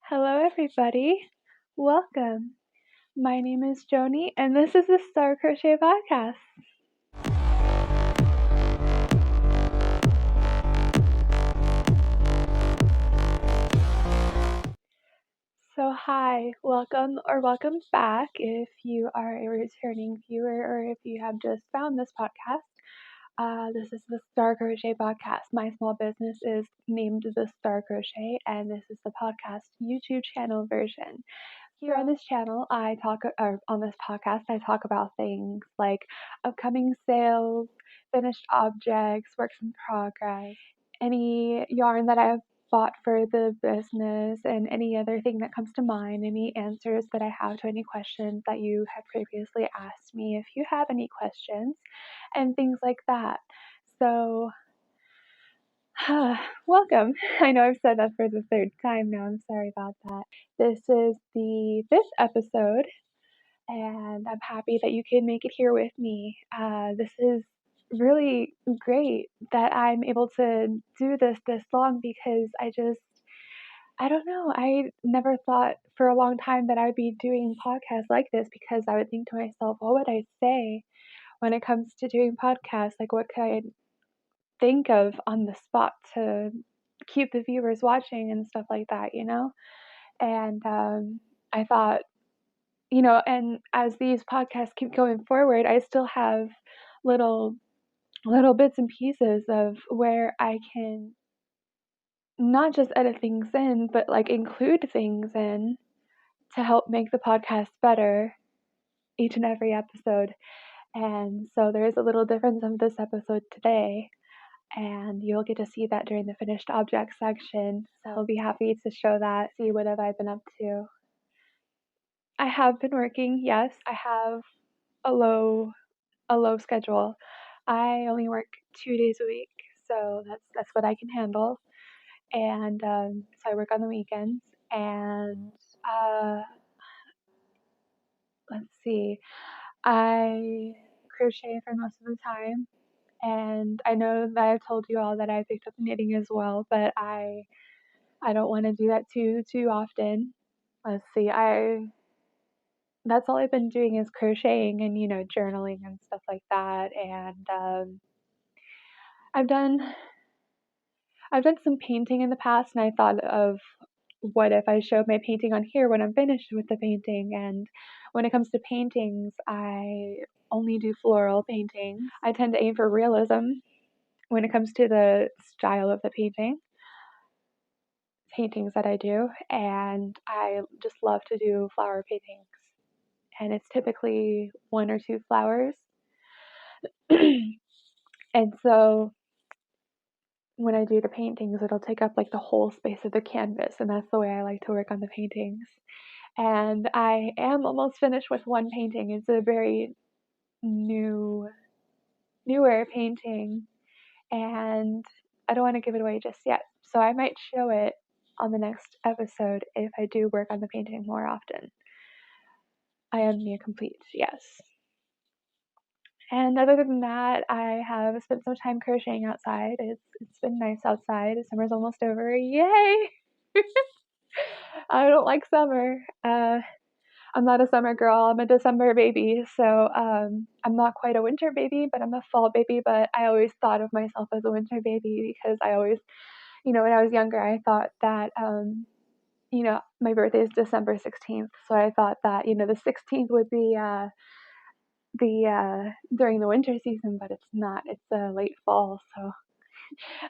Hello, everybody. Welcome. My name is Joni, and this is the Star Crochet Podcast. So, hi, welcome or welcome back if you are a returning viewer or if you have just found this podcast. This is the Star Crochet Podcast. My small business is named the Star Crochet, and this is the podcast YouTube channel version. Here on this channel, on this podcast, I talk about things like upcoming sales, finished objects, works in progress, any yarn that I've bought for the business, and any other thing that comes to mind, any answers that I have to any questions that you have previously asked me, if you have any questions, and things like that. So, welcome. I know I've said that for the third time now. I'm sorry about that. This is the 5th episode, and I'm happy that you can make it here with me. This is really great that I'm able to do this long because I don't know, I never thought for a long time that I would be doing podcasts like this because I would think to myself, what would I say when it comes to doing podcasts? Like, what could I think of on the spot to keep the viewers watching and stuff like that, you know? And I thought, and as these podcasts keep going forward, I still have little bits and pieces of where I can not just edit things in, but like include things in to help make the podcast better each and every episode. And so there is a little difference of this episode today, and you'll get to see that during the finished object section. So I'll be happy to show that, see what have I been up to. I have been working, yes. I have a low schedule. I only work 2 days a week, so that's what I can handle. And so I work on the weekends, and let's see, I crochet for most of the time. And I know that I've told you all that I picked up knitting as well, but I don't want to do that too often. Let's see, that's all I've been doing is crocheting and journaling and stuff like that. And I've done some painting in the past, and I thought of what if I showed my painting on here when I'm finished with the painting. And when it comes to paintings, I only do floral paintings. I tend to aim for realism when it comes to the style of the paintings that I do, and I just love to do flower paintings. And it's typically 1 or 2 flowers. And so when I do the paintings, it'll take up like the whole space of the canvas, and that's the way I like to work on the paintings. And I am almost finished with one painting. It's a very newer painting, and I don't want to give it away just yet. So I might show it on the next episode if I do work on the painting more often. I am near complete, yes. And other than that, I have spent some time crocheting outside. It's been nice outside. Summer's almost over. Yay! I don't like summer. I'm not a summer girl. I'm a December baby. So I'm not quite a winter baby, but I'm a fall baby. But I always thought of myself as a winter baby because I always, when I was younger, I thought that, my birthday is December 16th. So I thought that, the 16th would be during the winter season, but it's not. It's late fall. So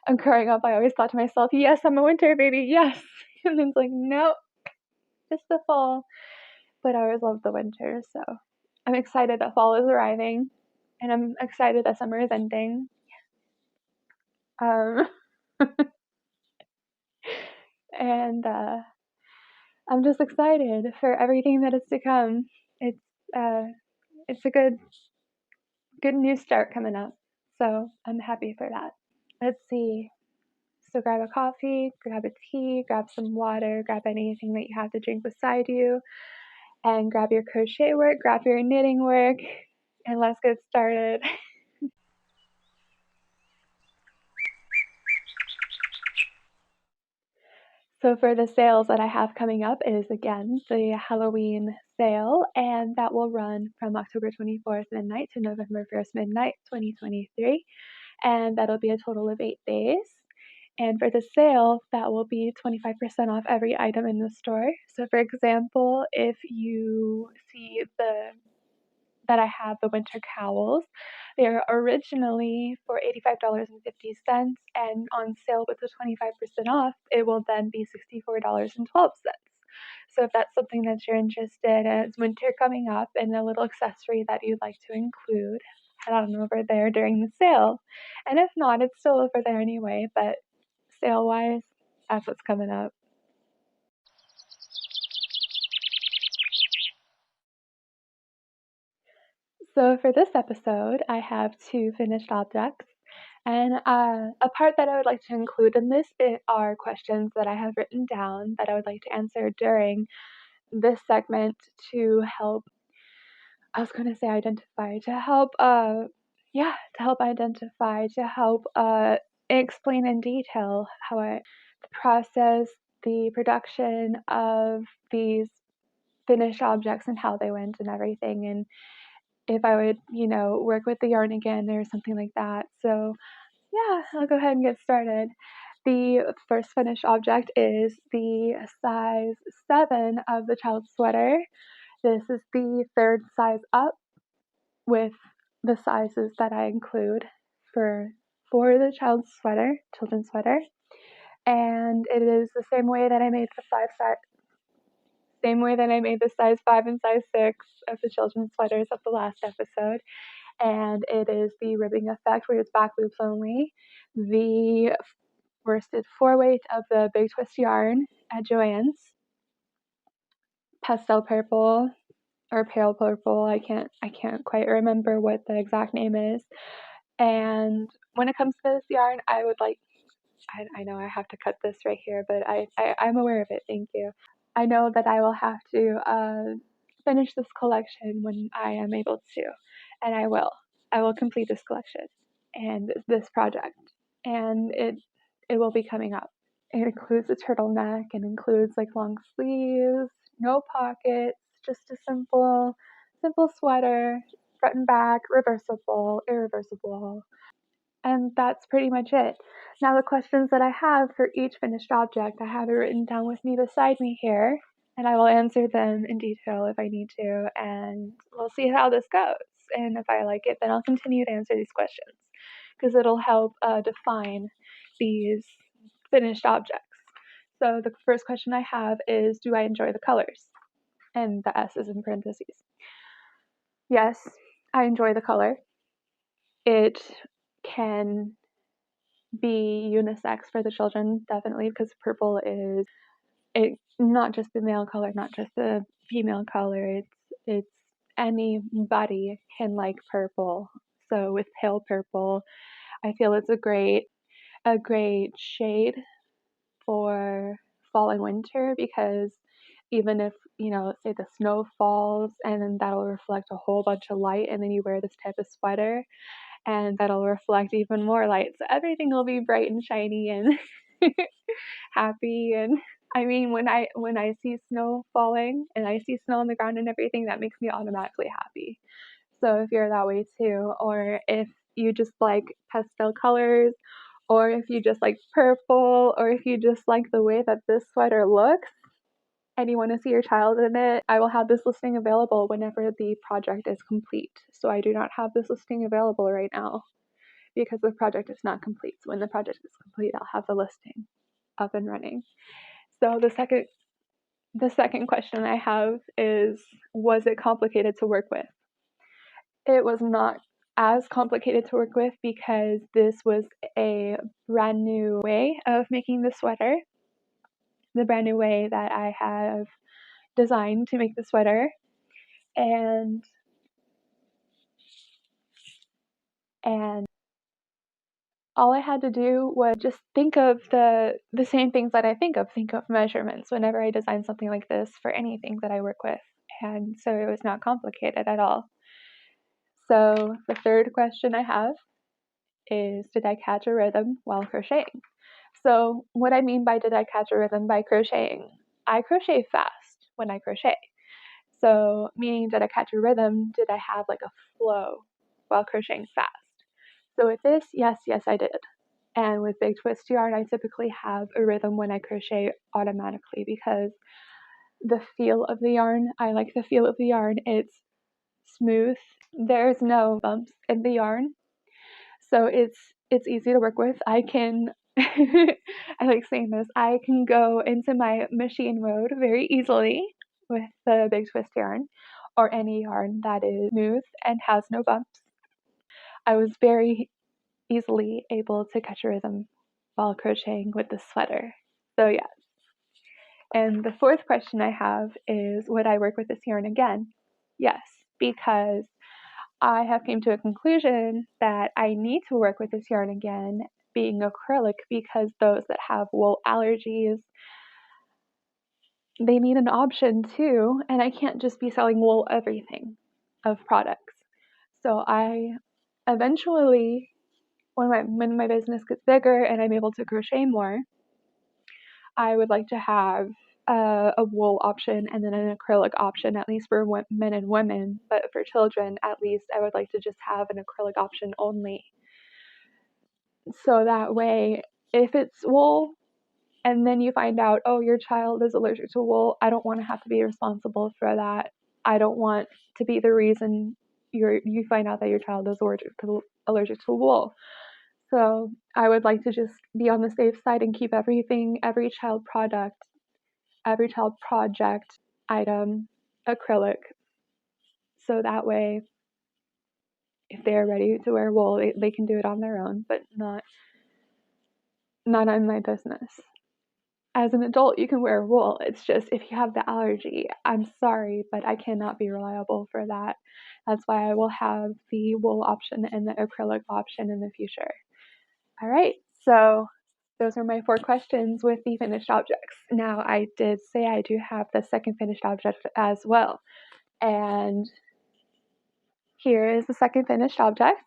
I'm growing up, I always thought to myself, yes, I'm a winter baby. Yes. And then it's like, nope, just the fall. But I always loved the winter, so I'm excited that fall is arriving, and I'm excited that summer is ending. And I'm just excited for everything that is to come. It's a good new start coming up, so I'm happy for that. Let's see. So grab a coffee, grab a tea, grab some water, grab anything that you have to drink beside you, and grab your crochet work, grab your knitting work, and let's get started. So for the sales that I have coming up is, again, the Halloween sale, and that will run from October 24th midnight to November 1st midnight, 2023, and that'll be a total of 8 days. And for the sale, that will be 25% off every item in the store. So for example, if you see that I have the winter cowls, they are originally for $85.50, and on sale with the 25% off, it will then be $64.12. So if that's something that you're interested in, it's winter coming up and a little accessory that you'd like to include, head on over there during the sale. And if not, it's still over there anyway, but sale-wise, that's what's coming up. So for this episode, I have 2 finished objects, and a part that I would like to include in this are questions that I have written down that I would like to answer during this segment to help, I was going to say identify, to help, to help identify, to help explain in detail how I process the production of these finished objects and how they went and everything, and if I would, work with the yarn again or something like that. So yeah, I'll go ahead and get started. The first finished object is the size 7 of the child's sweater. This is the third size up with the sizes that I include for the children's sweater. And it is the same way that I made the size 5 and size 6 of the children's sweaters of the last episode. And it is the ribbing effect where it's back loops only. The worsted 4-weight of the Big Twist yarn at Joann's. Pastel purple or pale purple, I can't quite remember what the exact name is. And when it comes to this yarn, I would like, I know I have to cut this right here, but I'm aware of it, thank you. I know that I will have to finish this collection when I am able to, and I will. I will complete this collection and this project, and it will be coming up. It includes a turtleneck, it includes like long sleeves, no pockets, just a simple sweater, front and back, reversible, irreversible, and that's pretty much it. Now the questions that I have for each finished object, I have it written down with me beside me here, and I will answer them in detail if I need to, and we'll see how this goes. And if I like it, then I'll continue to answer these questions, because it'll help define these finished objects. So the first question I have is, do I enjoy the colors? And the S is in parentheses. Yes, I enjoy the color. It can be unisex for the children, definitely, because purple is not just the male color, not just the female color. It's anybody can like purple. So with pale purple, I feel it's a great shade for fall and winter, because even if, let's say the snow falls and then that'll reflect a whole bunch of light, and then you wear this type of sweater and that'll reflect even more light. So everything will be bright and shiny and happy. And I mean, when I see snow falling and I see snow on the ground and everything, that makes me automatically happy. So if you're that way too, or if you just like pastel colors, or if you just like purple, or if you just like the way that this sweater looks and you want to see your child in it, I will have this listing available whenever the project is complete. So I do not have this listing available right now because the project is not complete. So when the project is complete, I'll have the listing up and running. So the second question I have is, was it complicated to work with? It was not as complicated to work with because this was a brand new way of making the sweater, the brand new way that I have designed to make the sweater. And all I had to do was just think of the same things that I think of measurements whenever I design something like this for anything that I work with. And so it was not complicated at all. So the third question I have is, did I catch a rhythm while crocheting? So what I mean by did I catch a rhythm by crocheting, I crochet fast when I crochet. So meaning did I catch a rhythm, did I have like a flow while crocheting fast? So with this, yes, I did. And with big twist yarn, I typically have a rhythm when I crochet automatically because the feel of the yarn, I like the feel of the yarn. It's smooth. There's no bumps in the yarn. So it's easy to work with. I can I like saying this. I can go into my machine mode very easily with the big twist yarn or any yarn that is smooth and has no bumps. I was very easily able to catch a rhythm while crocheting with the sweater. So yes. And the fourth question I have is, would I work with this yarn again? Yes, because I have came to a conclusion that I need to work with this yarn again, being acrylic, because those that have wool allergies, they need an option too, and I can't just be selling wool everything of products. So I eventually, when my business gets bigger and I'm able to crochet more, I would like to have a wool option and then an acrylic option, at least for men and women. But for children, at least, I would like to just have an acrylic option only. So that way, if it's wool and then you find out, oh, your child is allergic to wool, I don't want to have to be responsible for that. I don't want to be the reason you find out that your child is allergic to wool. So I would like to just be on the safe side and keep everything, every child project item acrylic. So that way, if they're ready to wear wool, they can do it on their own, but not on my business. As an adult, you can wear wool. It's just if you have the allergy, I'm sorry, but I cannot be reliable for that. That's why I will have the wool option and the acrylic option in the future. All right, so those are my 4 questions with the finished objects. Now, I did say I do have the second finished object as well. And here is the second finished object.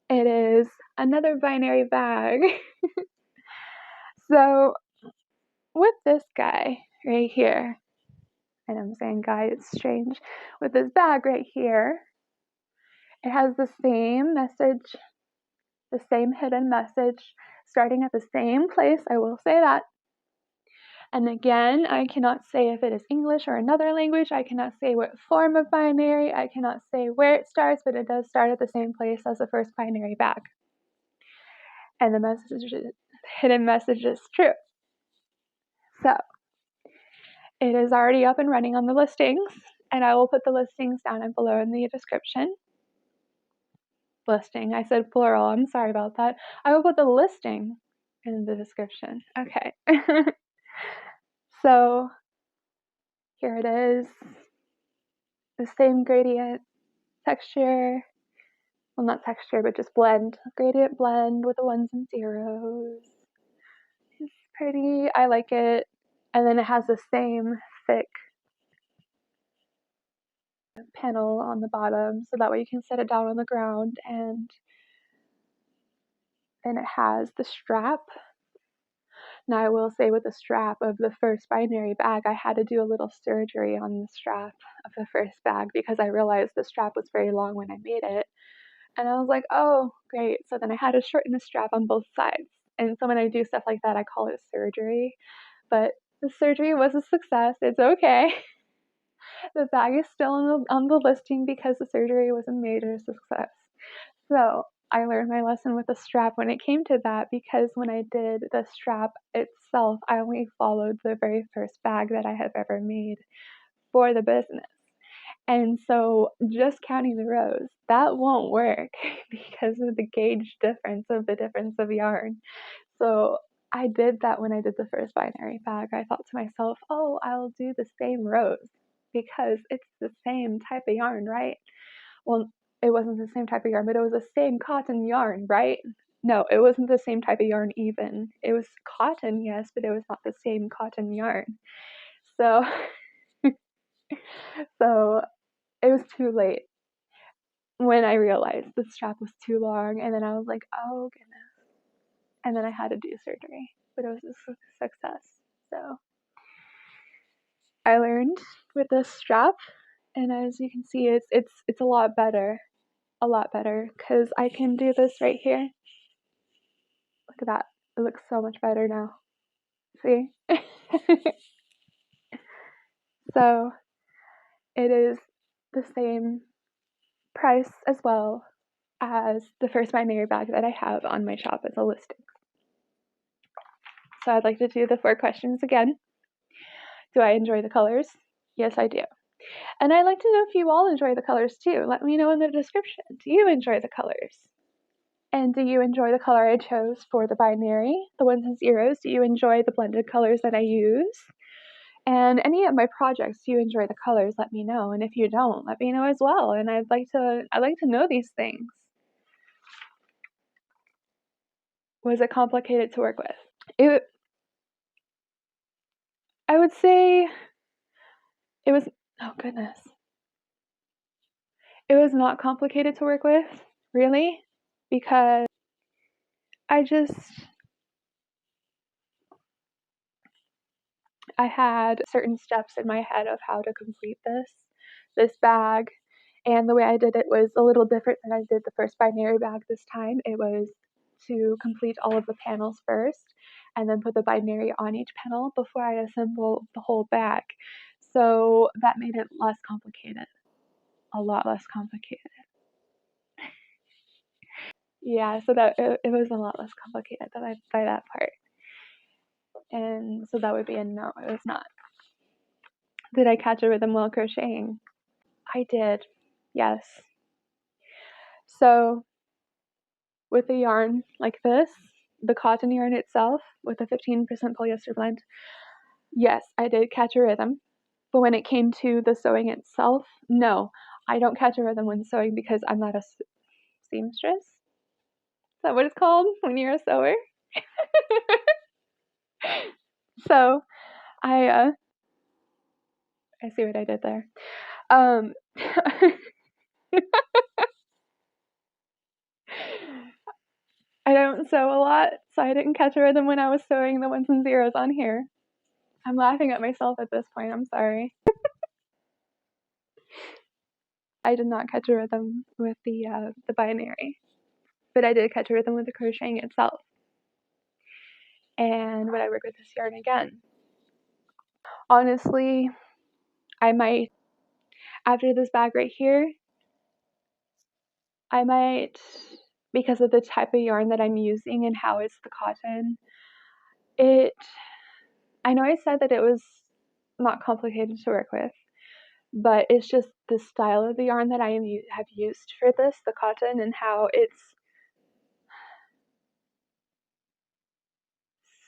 It is another binary bag. So with this guy right here, and I'm saying guy, it's strange, with this bag right here, it has the same message, the same hidden message, starting at the same place, I will say that. And again, I cannot say if it is English or another language. I cannot say what form of binary. I cannot say where it starts, but it does start at the same place as the first binary bag. And the hidden message is true. So it is already up and running on the listings, and I will put the listings down and below in the description. Listing, I said plural, I'm sorry about that. I will put the listing in the description. Okay. So here it is. The same gradient texture. Well, not texture, but just blend. Gradient blend with the ones and zeros. It's pretty. I like it. And then it has the same thick panel on the bottom, so that way you can set it down on the ground. And then it has the strap. Now, I will say with the strap of the first binary bag, I had to do a little surgery on the strap of the first bag because I realized the strap was very long when I made it. And I was like, oh, great. So then I had to shorten the strap on both sides. And so when I do stuff like that, I call it surgery. But the surgery was a success. It's okay. The bag is still on the listing because the surgery was a major success. So I learned my lesson with the strap when it came to that, because when I did the strap itself, I only followed the very first bag that I have ever made for the business. And so just counting the rows, that won't work because of the gauge difference of yarn. So I did that when I did the first binary bag. I thought to myself, oh, I'll do the same rows because it's the same type of yarn, right? Well, it wasn't the same type of yarn, but it was the same cotton yarn, right? No, it wasn't the same type of yarn even. It was cotton, yes, but it was not the same cotton yarn. So, so it was too late when I realized the strap was too long, and then I was like, oh goodness. And then I had to do surgery. but it was a success. So I learned with this strap, and as you can see, it's a lot better, because I can do this right here. Look at that. It looks so much better now. See? So it is the same price as well as the first binary bag that I have on my shop as a listing. So I'd like to do the 4 questions again. Do I enjoy the colors? Yes, I do. And I'd like to know if you all enjoy the colors too. Let me know in the description. Do you enjoy the colors? And do you enjoy the color I chose for the binary, the ones and zeros? Do you enjoy the blended colors that I use? And any of my projects, do you enjoy the colors? Let me know. And if you don't, let me know as well. And I'd like to know these things. Was it complicated to work with? I would say it was, oh goodness. It was not complicated to work with, really, because I had certain steps in my head of how to complete this bag, and the way I did it was a little different than I did the first binary bag this time. It was to complete all of the panels first, and then put the binary on each panel before I assemble the whole bag. So that made it less complicated, a lot less complicated. Yeah, so that it was a lot less complicated by that part. And so that would be a no, it was not. Did I catch a rhythm while crocheting? I did, yes. So with a yarn like this, the cotton yarn itself with a 15% polyester blend, yes, I did catch a rhythm. But when it came to the sewing itself, no, I don't catch a rhythm when sewing because I'm not a seamstress. Is that what it's called when you're a sewer? So I see what I did there. I don't sew a lot, so I didn't catch a rhythm when I was sewing the ones and zeros on here. I'm laughing at myself at this point, I'm sorry. I did not catch a rhythm with the binary, but I did catch a rhythm with the crocheting itself. And would I work with this yarn again? Honestly, I might, after this bag right here, I might, because of the type of yarn that I'm using and how it's the cotton, I know I said that it was not complicated to work with, but it's just the style of the yarn that I have used for this, the cotton, and how it's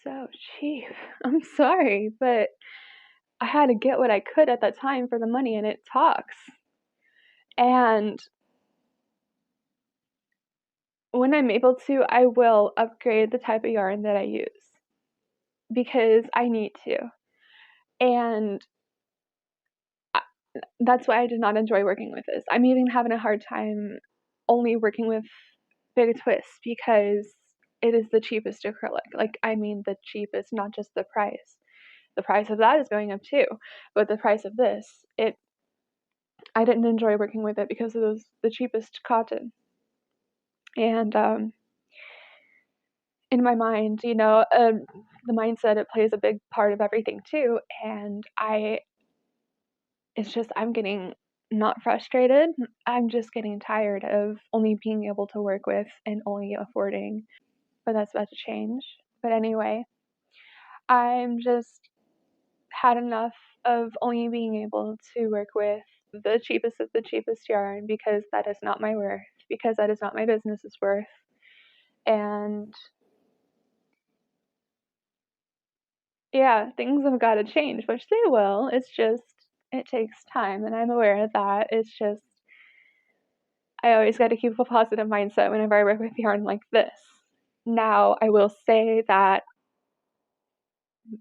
so cheap. I'm sorry, but I had to get what I could at that time for the money, and it talks. And when I'm able to, I will upgrade the type of yarn that I use because I need to. And that's why I did not enjoy working with this. I'm even having a hard time only working with Big Twist because it is the cheapest acrylic. Like, I mean the cheapest, not just the price. The price of that is going up too, but the price of this, I didn't enjoy working with it because it was the cheapest cotton. And in my mind, the mindset, it plays a big part of everything too. And it's just, I'm getting not frustrated. I'm just getting tired of only being able to work with and only affording, but that's about to change. But anyway, I'm just had enough of only being able to work with the cheapest of the cheapest yarn because that is not my worth, because that is not my business's worth. And yeah, things have got to change, which they will. It's just, it takes time, and I'm aware of that. It's just, I always got to keep a positive mindset whenever I work with yarn like this. Now, I will say that,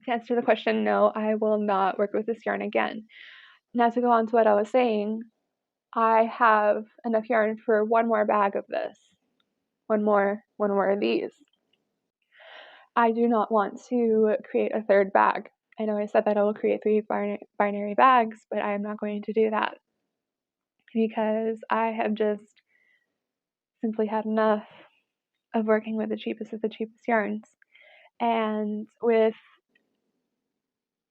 to answer the question, no, I will not work with this yarn again. Now, to go on to what I was saying, I have enough yarn for one more bag of this. One more of these. I do not want to create a third bag. I know I said that I will create 3 binary bags, but I am not going to do that because I have just simply had enough of working with the cheapest of the cheapest yarns. And with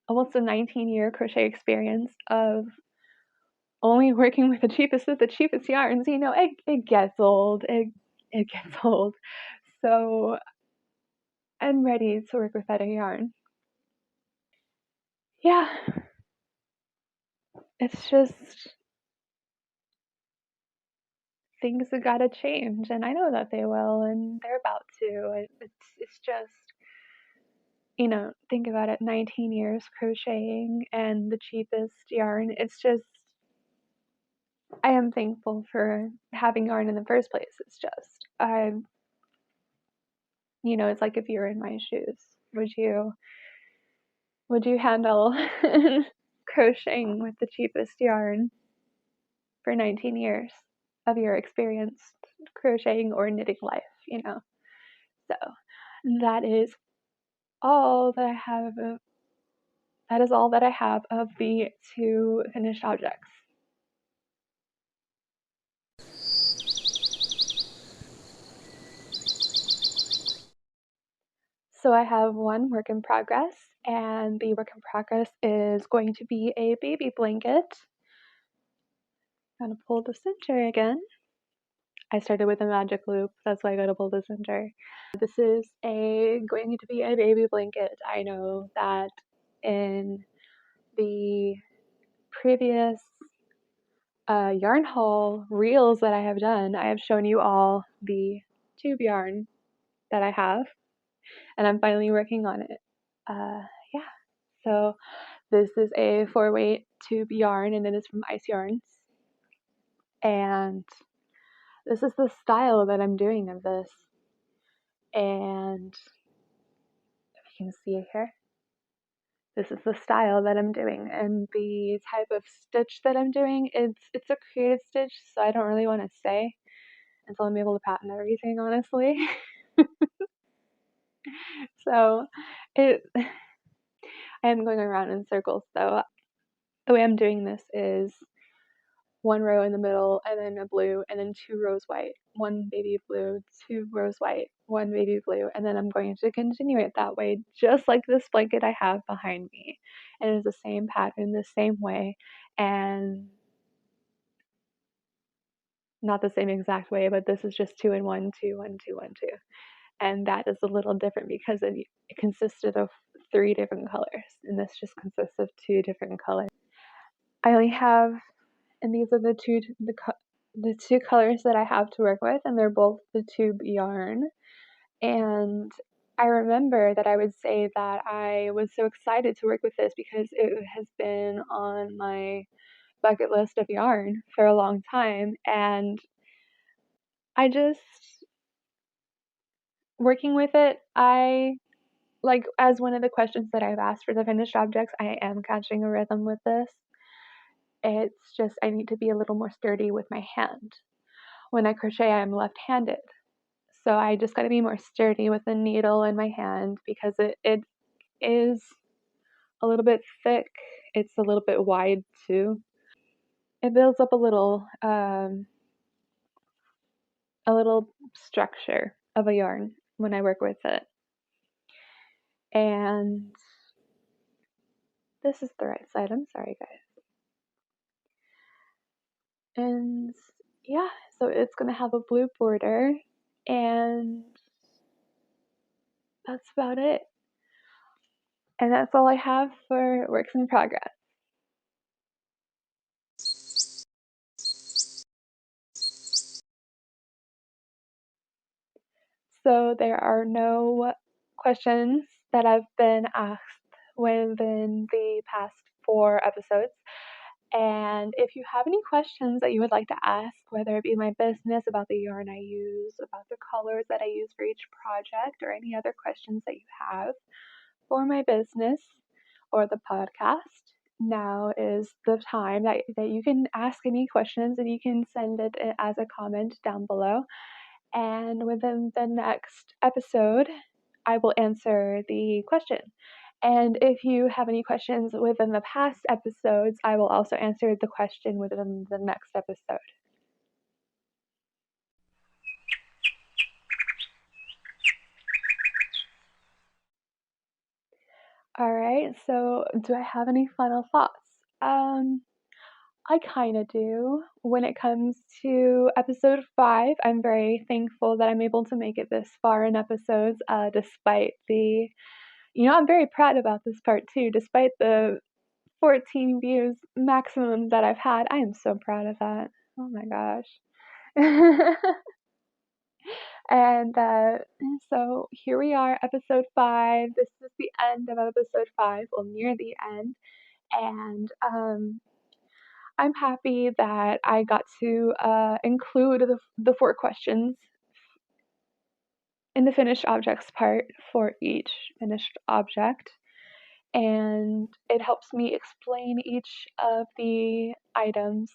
almost a 19-year crochet experience of only working with the cheapest of the cheapest yarns, it gets old. It gets old. So I'm ready to work with better yarn. Yeah, it's just things have got to change, and I know that they will, and they're about to. It's just, think about it, 19 years crocheting and the cheapest yarn. It's just, I am thankful for having yarn in the first place. It's just, it's like if you were in my shoes, would you handle crocheting with the cheapest yarn for 19 years of your experience crocheting or knitting life, So that is all that I have. That is all that I have of the 2 finished objects. So I have one work in progress, and the work in progress is going to be a baby blanket. I'm gonna pull the center again. I started with a magic loop, that's why I gotta pull the center. This is going to be a baby blanket. I know that in the previous yarn haul reels that I have done, I have shown you all the tube yarn that I have, and I'm finally working on it. Yeah, so this is a 4-weight tube yarn, and it is from Ice Yarns. And this is the style that I'm doing of this. And if you can see it here, this is the style that I'm doing. And the type of stitch that I'm doing, it's a creative stitch, so I don't really want to say until I'm able to patent everything, honestly. So I am going around in circles. So the way I'm doing this is 1 row in the middle, and then a blue, and then 2 rows white, 1 baby blue, 2 rows white, 1 baby blue, and then I'm going to continue it that way, just like this blanket I have behind me. And it's the same pattern, the same way, and not the same exact way, but this is just 2 and 1, 2, 1, 2, 1, 2. And that is a little different because it consisted of 3 different colors, and this just consists of 2 different colors. I only have, and these are the 2 colors that I have to work with, and they're both the tube yarn. And I remember that I would say that I was so excited to work with this because it has been on my bucket list of yarn for a long time, and I just, working with it, as one of the questions that I've asked for the finished objects, I am catching a rhythm with this. It's just I need to be a little more sturdy with my hand. When I crochet, I'm left-handed, so I just got to be more sturdy with the needle in my hand because it is a little bit thick. It's a little bit wide too. It builds up a little structure of a yarn when I work with it. And this is the right side. I'm sorry, guys. And yeah, so it's gonna have a blue border, and that's about it. And that's all I have for works in progress. So there are no questions that have been asked within the past 4 episodes. And if you have any questions that you would like to ask, whether it be my business, about the yarn I use, about the colors that I use for each project, or any other questions that you have for my business or the podcast, now is the time that you can ask any questions, and you can send it as a comment down below. And within the next episode, I will answer the question. And if you have any questions within the past episodes, I will also answer the question within the next episode. All right, so do I have any final thoughts? I kind of do. When it comes to episode 5, I'm very thankful that I'm able to make it this far in episodes, despite the, I'm very proud about this part too, despite the 14 views maximum that I've had. I am so proud of that. Oh my gosh. And so here we are, episode 5. This is the end of episode 5, well, near the end. And I'm happy that I got to include the 4 questions in the finished objects part for each finished object. And it helps me explain each of the items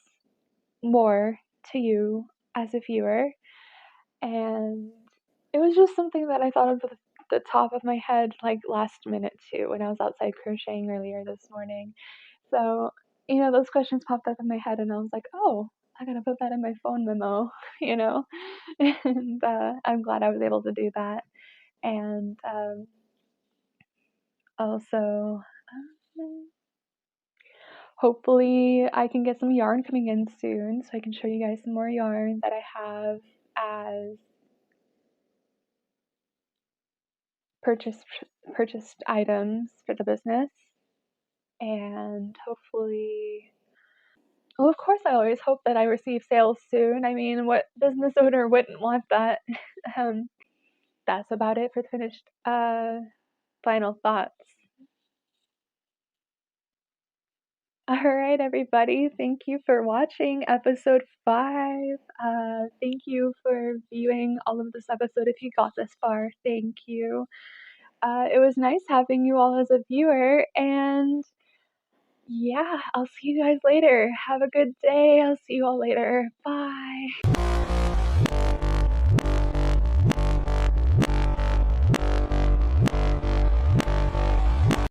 more to you as a viewer. And it was just something that I thought of at the top of my head, like last minute too, when I was outside crocheting earlier this morning. So, those questions popped up in my head, and I was like, oh, I gotta put that in my phone memo, you know? And I'm glad I was able to do that. And also, hopefully, I can get some yarn coming in soon so I can show you guys some more yarn that I have as purchased items for the business. And hopefully, well, of course, I always hope that I receive sales soon. I mean, what business owner wouldn't want that? That's about it for the finished final thoughts. All right, everybody. Thank you for watching episode 5. Thank you for viewing all of this episode. If you got this far, thank you. It was nice having you all as a viewer, and yeah, I'll see you guys later. Have a good day. I'll see you all later. Bye.